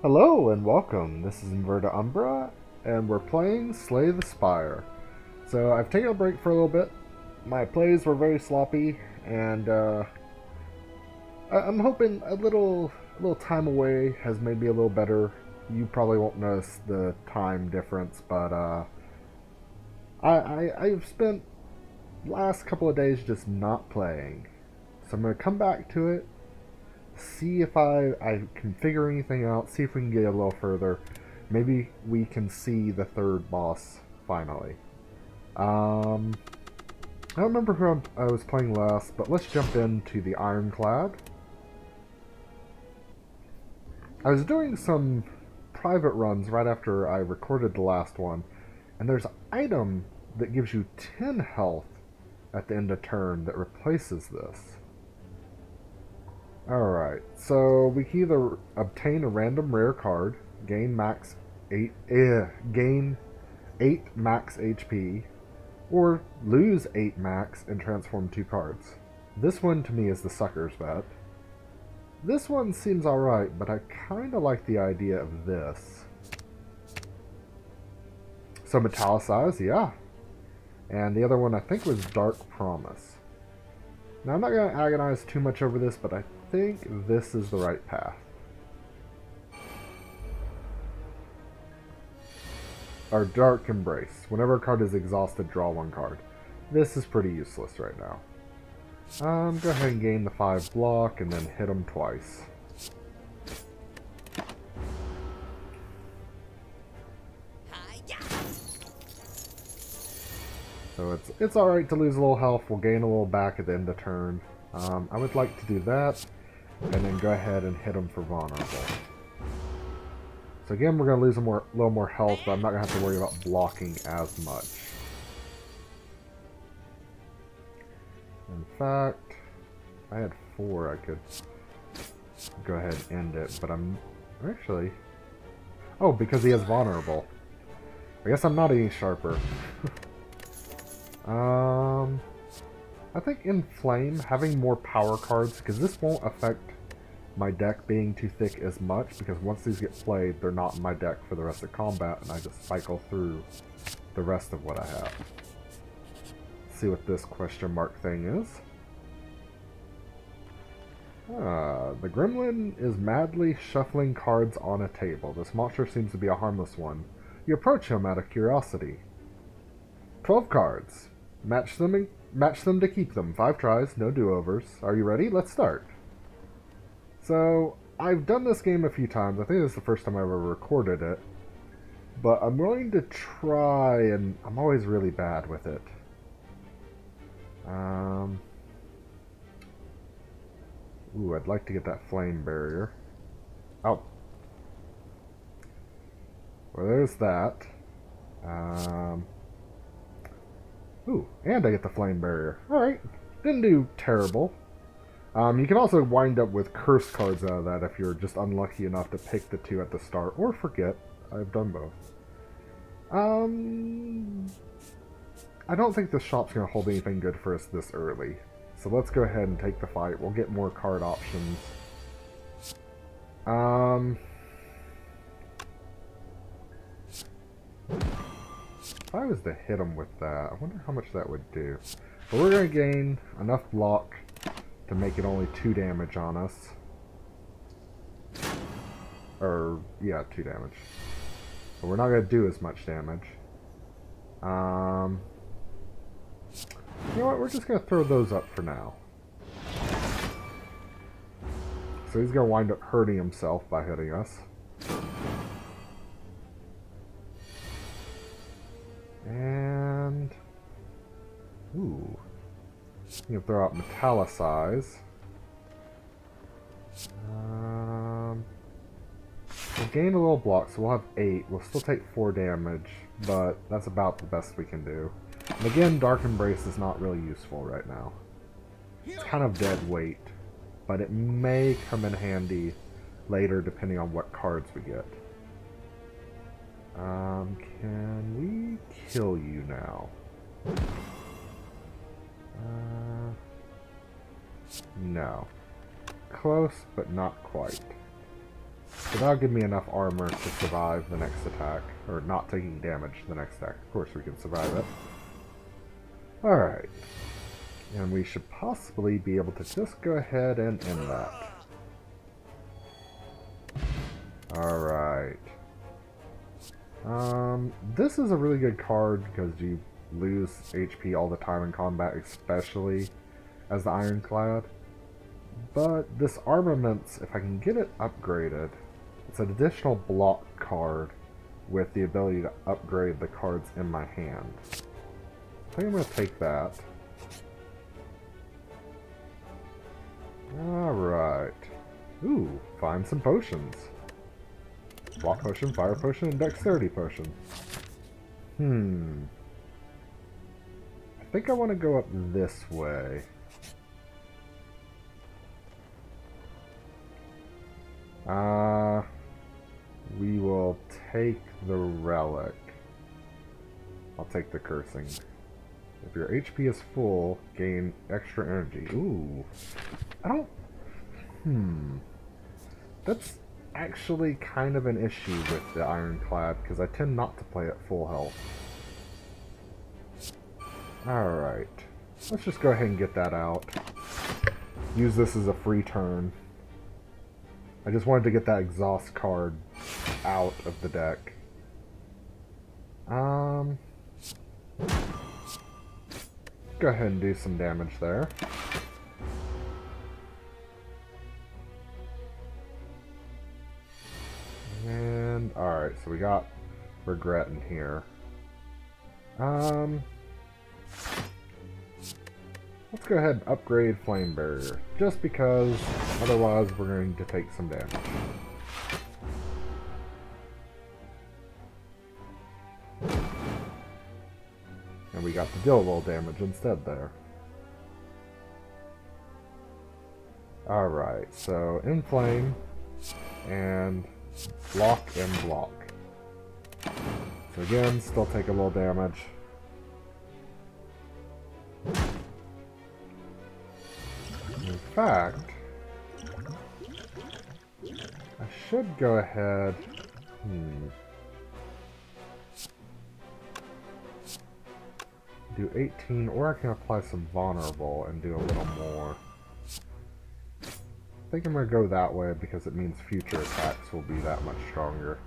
Hello and welcome. This is Inverta Umbra, and we're playing Slay the Spire. So I've taken a break for a little bit. My plays were very sloppy, and I'm hoping a little time away has made me a little better. You probably won't notice the time difference, but I've spent the last couple of days just not playing. So I'm gonna come back to it, see if I can figure anything out, see if we can get a little further. Maybe we can see the third boss finally. I don't remember who I was playing last, but let's jump into the Ironclad. I was doing some private runs right after I recorded the last one, and there's an item that gives you 10 health at the end of turn that replaces this. Alright, so we can either obtain a random rare card, gain 8 max HP, or lose 8 max and transform 2 cards. This one to me is the sucker's bet. This one seems alright, but I kinda like the idea of this. So Metallicize, yeah. And the other one I think was Dark Promise. Now I'm not going to agonize too much over this, but I think this is the right path. Our Dark Embrace. Whenever a card is exhausted, draw 1 card. This is pretty useless right now. Go ahead and gain the 5 block and then hit them twice. So it's alright to lose a little health. We'll gain a little back at the end of turn. I would like to do that, and then go ahead and hit them for vulnerable. So again, we're going to lose a little more health, but I'm not going to have to worry about blocking as much. In fact, if I had 4, I could go ahead and end it, but I'm actually... Oh, because he has vulnerable. I guess I'm not any sharper. I think in Flame, having more power cards, because this won't affect my deck being too thick as much, because once these get played, they're not in my deck for the rest of combat, and I just cycle through the rest of what I have. Let's see what this question mark thing is. The gremlin is madly shuffling cards on a table. This monster seems to be a harmless one. You approach him out of curiosity. 12 cards. Match them to keep them. 5 tries, no do-overs. Are you ready? Let's start. So, I've done this game a few times. I think this is the first time I ever recorded it. But I'm willing to try, and I'm always really bad with it. Ooh, I'd like to get that flame barrier. Oh. Well, there's that. Ooh, and I get the flame barrier. Alright, didn't do terrible. You can also wind up with curse cards out of that if you're just unlucky enough to pick the 2 at the start, or forget. I've done both. I don't think the shop's going to hold anything good for us this early. So let's go ahead and take the fight. We'll get more card options. If I was to hit him with that, I wonder how much that would do. But we're going to gain enough block to make it only 2 damage on us. Or, yeah, 2 damage. But we're not going to do as much damage. You know what, we're just going to throw those up for now. So he's going to wind up hurting himself by hitting us. And... Ooh. You can throw out Metallicize. We'll gain a little block, so we'll have 8. We'll still take 4 damage, but that's about the best we can do. And again, Dark Embrace is not really useful right now. It's kind of dead weight, but it may come in handy later depending on what cards we get. Can we kill you now? No. Close, but not quite. So that'll give me enough armor to survive the next attack. Or not taking damage the next attack. Of course we can survive it. Alright. And we should possibly be able to just go ahead and end that. Alright. This is a really good card because you lose HP all the time in combat, especially as the Ironclad. But this Armaments, if I can get it upgraded, it's an additional block card with the ability to upgrade the cards in my hand. I think I'm going to take that. Alright. Ooh, find some potions. Block potion, fire potion, and dexterity potion. I think I want to go up this way. We will take the relic. I'll take the cursing. If your HP is full, gain extra energy. Ooh. I don't... That's actually kind of an issue with the Ironclad, because I tend not to play at full health. Alright. Let's just go ahead and get that out. Use this as a free turn. I just wanted to get that exhaust card out of the deck. Go ahead and do some damage there. And alright, so we got Regret in here. Let's go ahead and upgrade Flame Barrier, just because otherwise we're going to take some damage. And we got to deal a little damage instead there. Alright, so Inflame and block and block. So again, still take a little damage. In fact, I should go ahead... do 18, or I can apply some Vulnerable and do a little more. I think I'm going to go that way because it means future attacks will be that much stronger.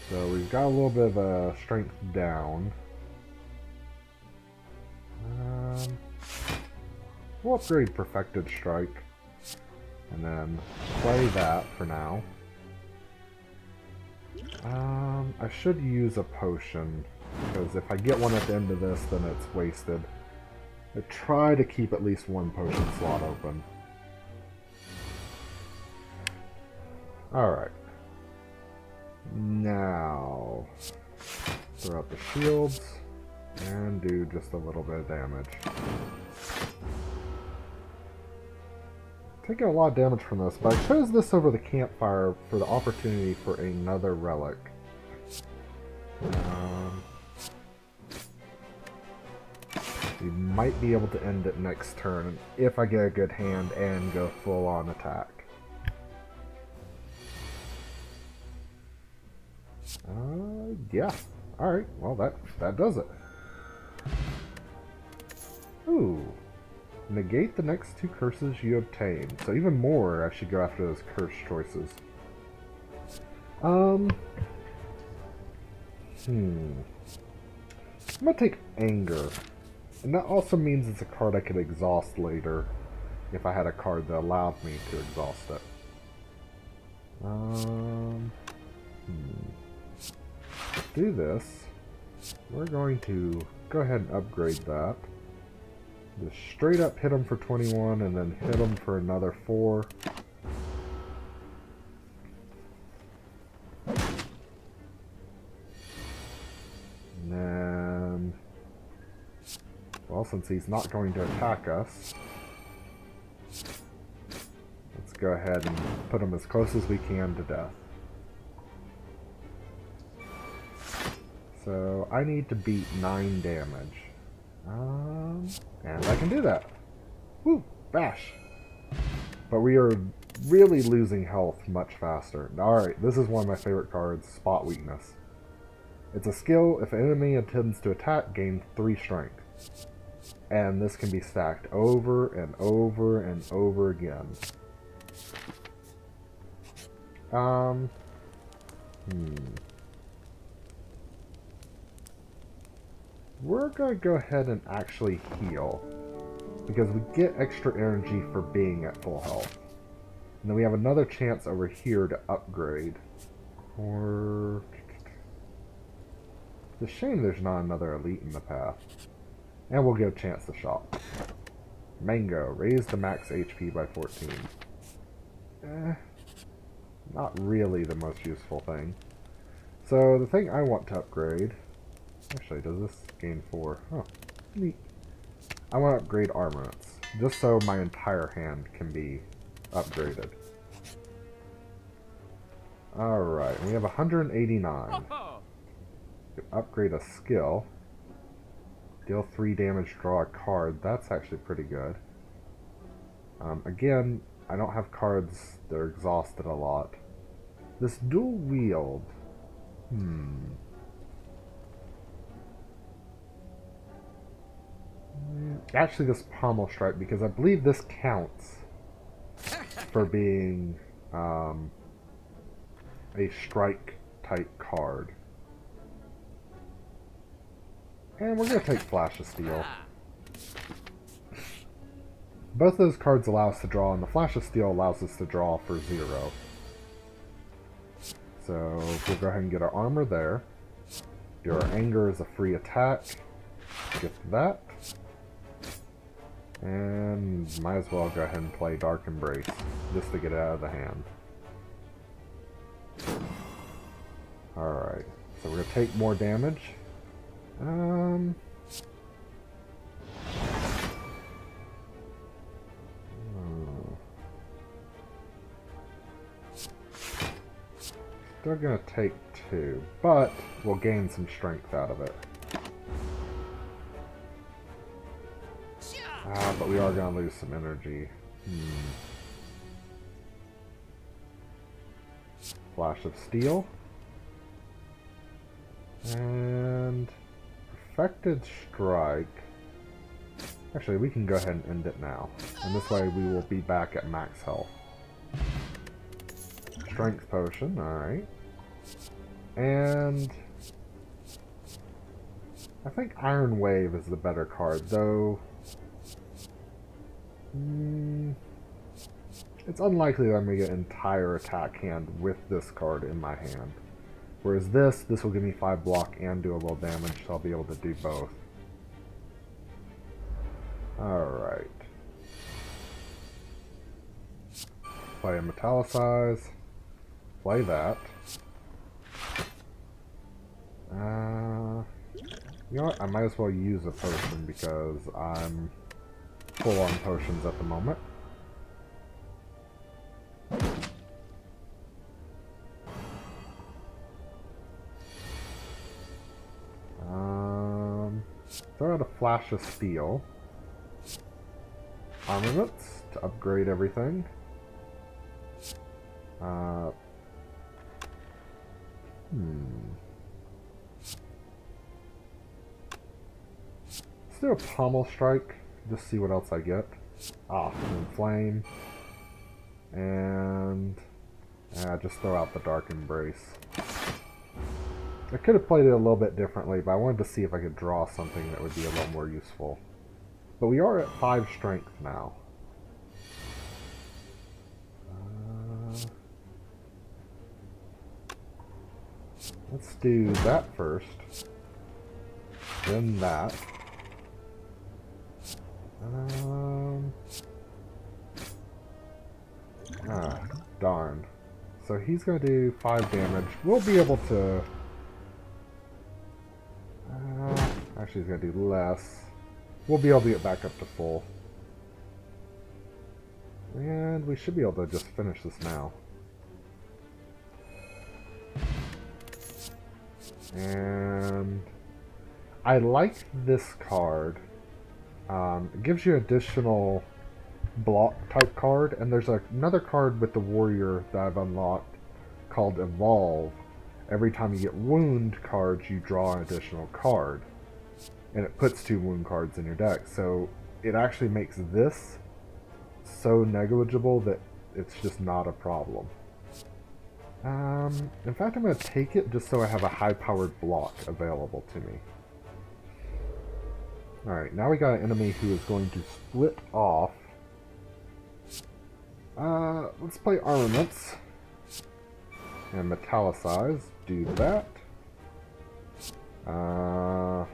So we've got a little bit of a strength down. We'll upgrade Perfected Strike and then play that for now. I should use a potion, because if I get one at the end of this, then it's wasted. I try to keep at least one potion slot open. Alright. Now, throw out the shields, and do just a little bit of damage. Taking a lot of damage from this, but I chose this over the campfire for the opportunity for another relic. We might be able to end it next turn if I get a good hand and go full on attack. Yeah. Alright, well that does it. Ooh. Negate the next 2 curses you obtain. So even more, I should go after those curse choices. I'm gonna take Anger. And that also means it's a card I could exhaust later if I had a card that allowed me to exhaust it. Do this. We're going to go ahead and upgrade that. Just straight up hit him for 21 and then hit him for another 4. And then, well, since he's not going to attack us, let's go ahead and put him as close as we can to death. So I need to beat 9 damage. And I can do that. Woo! Bash! But we are really losing health much faster. Alright, this is one of my favorite cards, Spot Weakness. It's a skill. If an enemy intends to attack, gain 3 strength. And this can be stacked over and over and over again. We're going to go ahead and actually heal. Because we get extra energy for being at full health. And then we have another chance over here to upgrade. Or... It's a shame there's not another elite in the path. And we'll get a chance to shop. Mango. Raise the max HP by 14. Not really the most useful thing. So the thing I want to upgrade... Actually, does this gain 4? Oh, neat. I want to upgrade armaments. Just so my entire hand can be upgraded. Alright, we have 189. Upgrade a skill. Deal 3 damage, draw a card. That's actually pretty good. Again, I don't have cards that are exhausted a lot. This dual wield. Actually, this pommel strike, because I believe this counts for being a strike type card. And we're going to take Flash of Steel. Both those cards allow us to draw, and the Flash of Steel allows us to draw for 0. So we'll go ahead and get our armor there. Your anger is a free attack. Get that. And might as well go ahead and play Dark Embrace, just to get it out of the hand. Alright, so we're going to take more damage. Still going to take 2, but we'll gain some strength out of it. But we are going to lose some energy. Flash of Steel. And Perfected Strike. Actually, we can go ahead and end it now. And this way we will be back at max health. Strength Potion, alright. And I think Iron Wave is the better card, though it's unlikely that I'm going to get an entire attack hand with this card in my hand. Whereas this will give me 5 block and do a little damage, so I'll be able to do both. Alright. Play a Metallicize. Play that. You know what? I might as well use a potion because I'm full on potions at the moment. Throw out a Flash of Steel. Armaments to upgrade everything. Let's do a Pommel Strike. Just see what else I get. And Flame. And just throw out the Dark Embrace. I could have played it a little bit differently, but I wanted to see if I could draw something that would be a little more useful. But we are at 5 strength now. Let's do that first. Then that. Darn. So he's going to do 5 damage. We'll be able to... actually, he's going to do less. We'll be able to get back up to full. And we should be able to just finish this now. And I like this card. It gives you additional block type card, and there's another card with the warrior that I've unlocked called Evolve. Every time you get wound cards, you draw an additional card, and it puts 2 wound cards in your deck. So it actually makes this so negligible that it's just not a problem. In fact, I'm going to take it just so I have a high-powered block available to me. Alright, now we got an enemy who is going to split off. Let's play Armaments. And Metallicize. Do that. And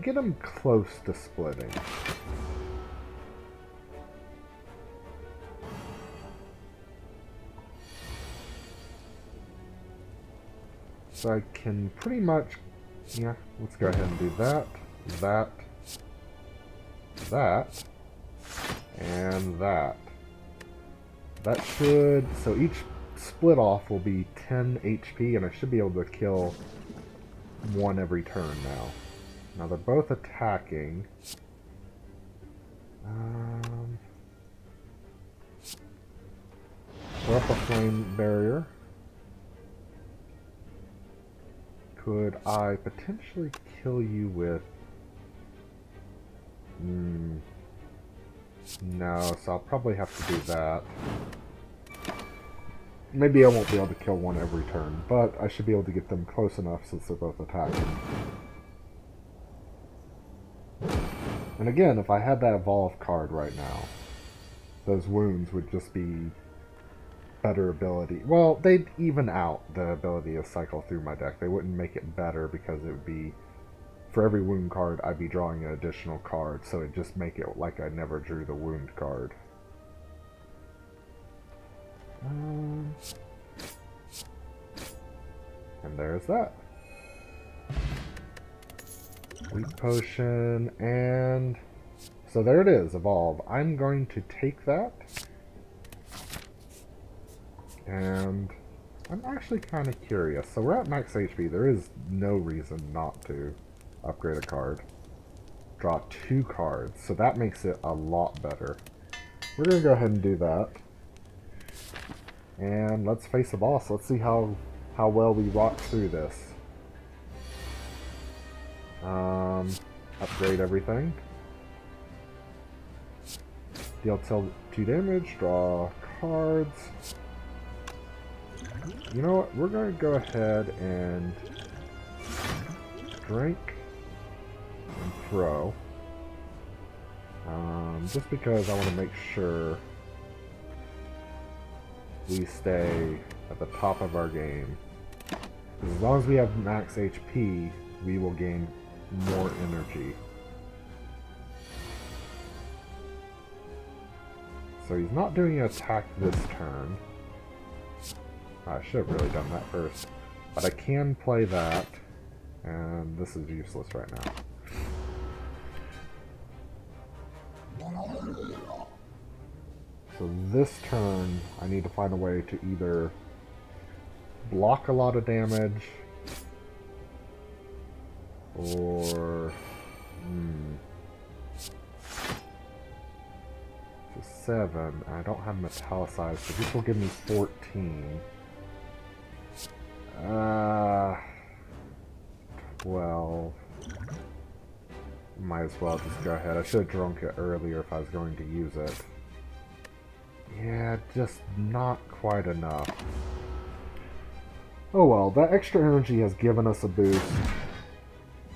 get him close to splitting. So I can pretty much, yeah, let's go ahead and do that, that, and that. That should, so each split off will be 10 HP, and I should be able to kill one every turn now. Now they're both attacking. Throw up a flame barrier. Could I potentially kill you with... No, so I'll probably have to do that. Maybe I won't be able to kill one every turn, but I should be able to get them close enough since they're both attacking. And again, if I had that Evolve card right now, those wounds would just be better ability. Well, they'd even out the ability to cycle through my deck. They wouldn't make it better because it would be, for every wound card, I'd be drawing an additional card, so it'd just make it like I never drew the wound card. And there's that. Weak potion, and so there it is, Evolve. I'm going to take that, and I'm actually kind of curious. So we're at max HP. There is no reason not to upgrade a card. Draw 2 cards, so that makes it a lot better. We're going to go ahead and do that. And let's face the boss. Let's see how well we rock through this. Upgrade everything. Deal 2 damage, draw cards. You know what? We're going to go ahead and drink and throw. Just because I want to make sure we stay at the top of our game. As long as we have max HP, we will gain more energy. So he's not doing an attack this turn. I should have really done that first. But I can play that, and this is useless right now. So this turn, I need to find a way to either block a lot of damage, or... So 7, I don't have Metallicize, so this will give me 14. 12. Might as well just go ahead. I should have drunk it earlier if I was going to use it. Yeah, just not quite enough. Oh well, that extra energy has given us a boost.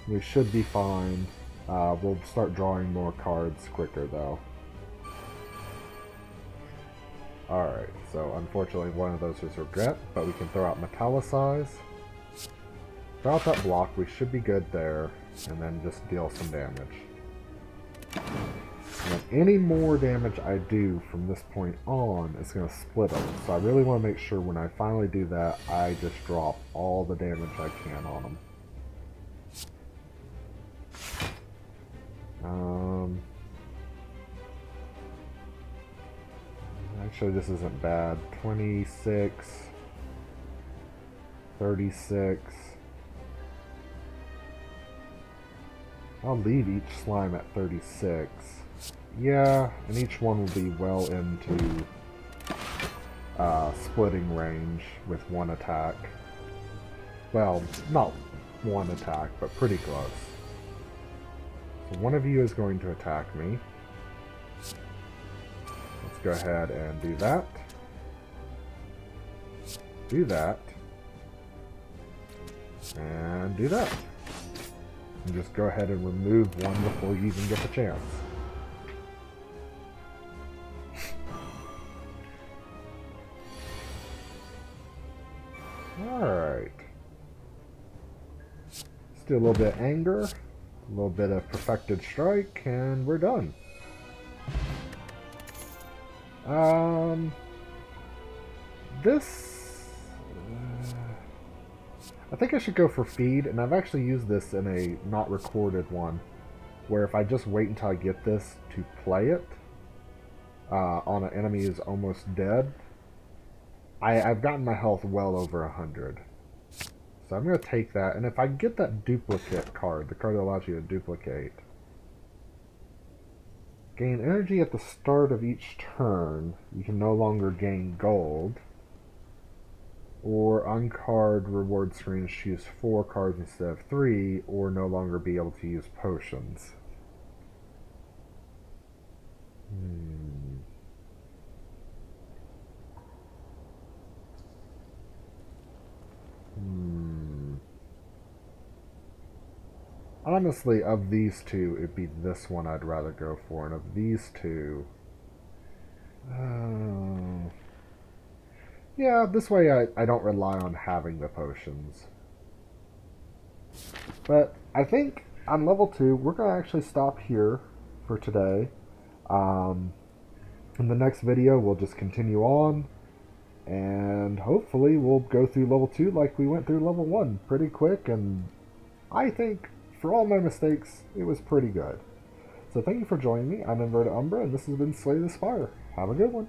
We should be fine. We'll start drawing more cards quicker though. Alright, so unfortunately one of those is regret, but we can throw out Metallicize. Throw out that block, we should be good there, and then just deal some damage. And any more damage I do from this point on is going to split them. So I really want to make sure when I finally do that, I just drop all the damage I can on them. Actually, this isn't bad. 26, 36. I'll leave each slime at 36. Yeah, and each one will be well into splitting range with one attack. Well, not one attack, but pretty close. So one of you is going to attack me. Let's go ahead and do that. Do that. And do that. And just go ahead and remove one before you even get the chance. Alright. Let's do a little bit of anger, a little bit of perfected strike, and we're done. This... I think I should go for feed, and I've actually used this in a not recorded one, where if I just wait until I get this to play it on an enemy who's almost dead, I've gotten my health well over 100. So I'm going to take that, and if I get that duplicate card, the card that allows you to duplicate, gain energy at the start of each turn, you can no longer gain gold, or on card reward screens choose 4 cards instead of 3, or no longer be able to use potions. Honestly, of these two, it'd be this one I'd rather go for, and of these two... yeah, this way I don't rely on having the potions. But I think on level 2, we're going to actually stop here for today. In the next video, we'll just continue on, and hopefully we'll go through level 2 like we went through level 1 pretty quick, and I think, for all my mistakes, it was pretty good. So thank you for joining me. I'm Inverted Umbra, and this has been Slay the Spire. Have a good one.